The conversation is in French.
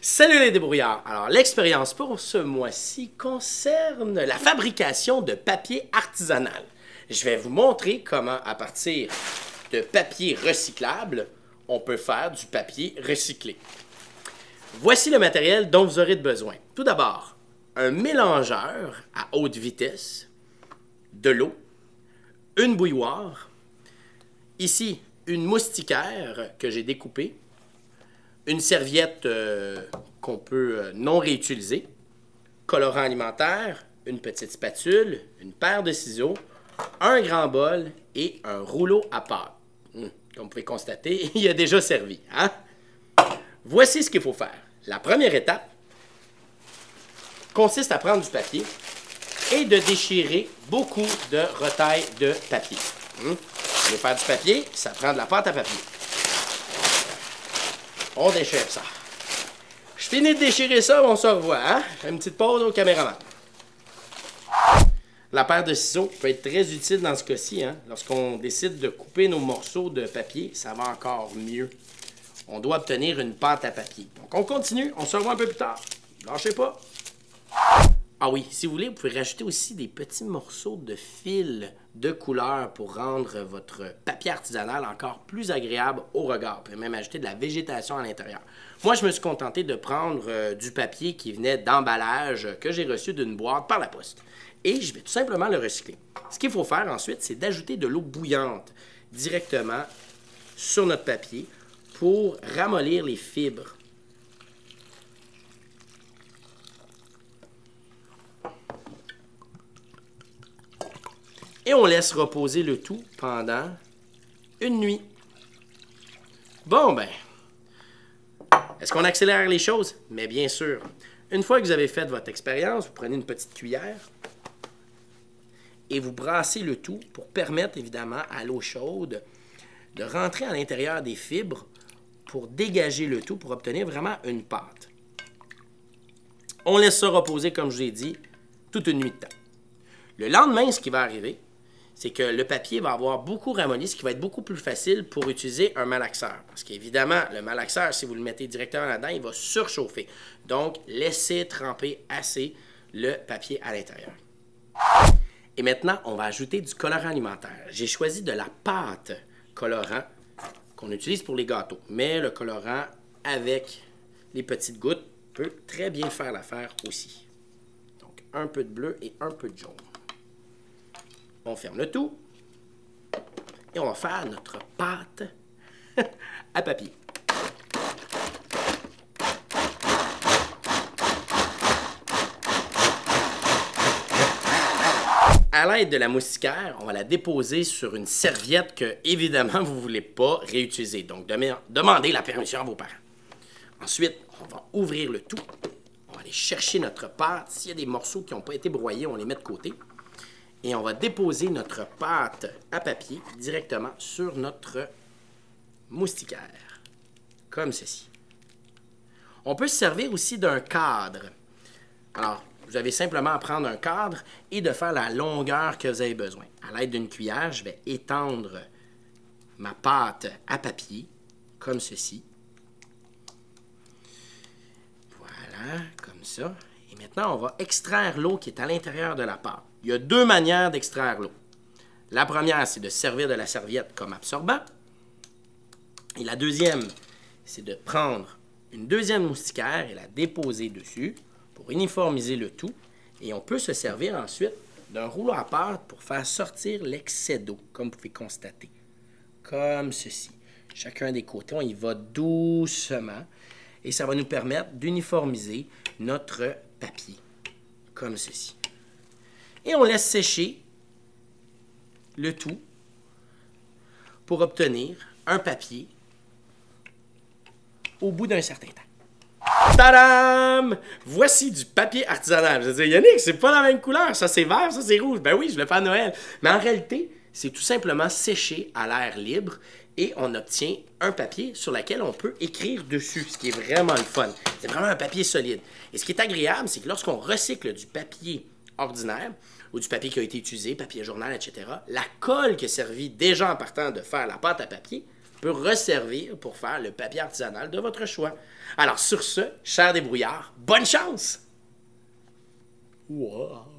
Salut les débrouillards! Alors, l'expérience pour ce mois-ci concerne la fabrication de papier artisanal. Je vais vous montrer comment, à partir de papier recyclable, on peut faire du papier recyclé. Voici le matériel dont vous aurez besoin. Tout d'abord, un mélangeur à haute vitesse, de l'eau, une bouilloire, ici une moustiquaire que j'ai découpée, une serviette qu'on peut non réutiliser, colorant alimentaire, une petite spatule, une paire de ciseaux, un grand bol et un rouleau à pâte. Comme vous pouvez constater, il a déjà servi. Hein? Voici ce qu'il faut faire. La première étape consiste à prendre du papier et de déchirer beaucoup de retailles de papier. Vous voulez faire du papier, ça prend de la pâte à papier. On déchire ça. Je finis de déchirer ça, on se revoit. Hein? Une petite pause au caméraman. La paire de ciseaux peut être très utile dans ce cas-ci. Hein? Lorsqu'on décide de couper nos morceaux de papier, ça va encore mieux. On doit obtenir une pâte à papier. Donc on continue, on se revoit un peu plus tard. Lâchez pas. Ah oui, si vous voulez, vous pouvez rajouter aussi des petits morceaux de fil de couleur pour rendre votre papier artisanal encore plus agréable au regard. Vous pouvez même ajouter de la végétation à l'intérieur. Moi, je me suis contenté de prendre du papier qui venait d'emballage que j'ai reçu d'une boîte par la poste. Et je vais tout simplement le recycler. Ce qu'il faut faire ensuite, c'est d'ajouter de l'eau bouillante directement sur notre papier pour ramollir les fibres. Et on laisse reposer le tout pendant une nuit. Bon, ben, est-ce qu'on accélère les choses? Mais bien sûr. Une fois que vous avez fait votre expérience, vous prenez une petite cuillère et vous brassez le tout pour permettre évidemment à l'eau chaude de rentrer à l'intérieur des fibres pour dégager le tout, pour obtenir vraiment une pâte. On laisse ça reposer, comme je vous ai dit, toute une nuit de temps. Le lendemain, ce qui va arriver, c'est que le papier va avoir beaucoup ramolli, ce qui va être beaucoup plus facile pour utiliser un malaxeur. Parce qu'évidemment, le malaxeur, si vous le mettez directement là-dedans, il va surchauffer. Donc, laissez tremper assez le papier à l'intérieur. Et maintenant, on va ajouter du colorant alimentaire. J'ai choisi de la pâte colorant qu'on utilise pour les gâteaux. Mais le colorant avec les petites gouttes peut très bien faire l'affaire aussi. Donc, un peu de bleu et un peu de jaune. On ferme le tout et on va faire notre pâte à papier. À l'aide de la moustiquaire, on va la déposer sur une serviette que, évidemment, vous ne voulez pas réutiliser. Donc, demandez la permission à vos parents. Ensuite, on va ouvrir le tout. On va aller chercher notre pâte. S'il y a des morceaux qui n'ont pas été broyés, on les met de côté. Et on va déposer notre pâte à papier directement sur notre moustiquaire, comme ceci. On peut se servir aussi d'un cadre. Alors, vous avez simplement à prendre un cadre et de faire la longueur que vous avez besoin. À l'aide d'une cuillère, je vais étendre ma pâte à papier, comme ceci. Voilà, comme ça. Et maintenant, on va extraire l'eau qui est à l'intérieur de la pâte. Il y a deux manières d'extraire l'eau. La première, c'est de servir de la serviette comme absorbant. Et la deuxième, c'est de prendre une deuxième moustiquaire et la déposer dessus pour uniformiser le tout. Et on peut se servir ensuite d'un rouleau à pâte pour faire sortir l'excès d'eau, comme vous pouvez constater. Comme ceci. Chacun des côtés, on y va doucement. Et ça va nous permettre d'uniformiser notre papier, comme ceci. Et on laisse sécher le tout pour obtenir un papier au bout d'un certain temps. Tadam! Voici du papier artisanal. Je veux dire, Yannick, c'est pas la même couleur. Ça, c'est vert, ça, c'est rouge. Ben oui, je le fais à Noël. Mais en réalité, c'est tout simplement séché à l'air libre et on obtient un papier sur lequel on peut écrire dessus, ce qui est vraiment le fun. C'est vraiment un papier solide. Et ce qui est agréable, c'est que lorsqu'on recycle du papier ordinaire ou du papier qui a été utilisé, papier journal, etc., la colle qui a servi déjà en partant de faire la pâte à papier peut resservir pour faire le papier artisanal de votre choix. Alors sur ce, chers débrouillards, bonne chance! Wow.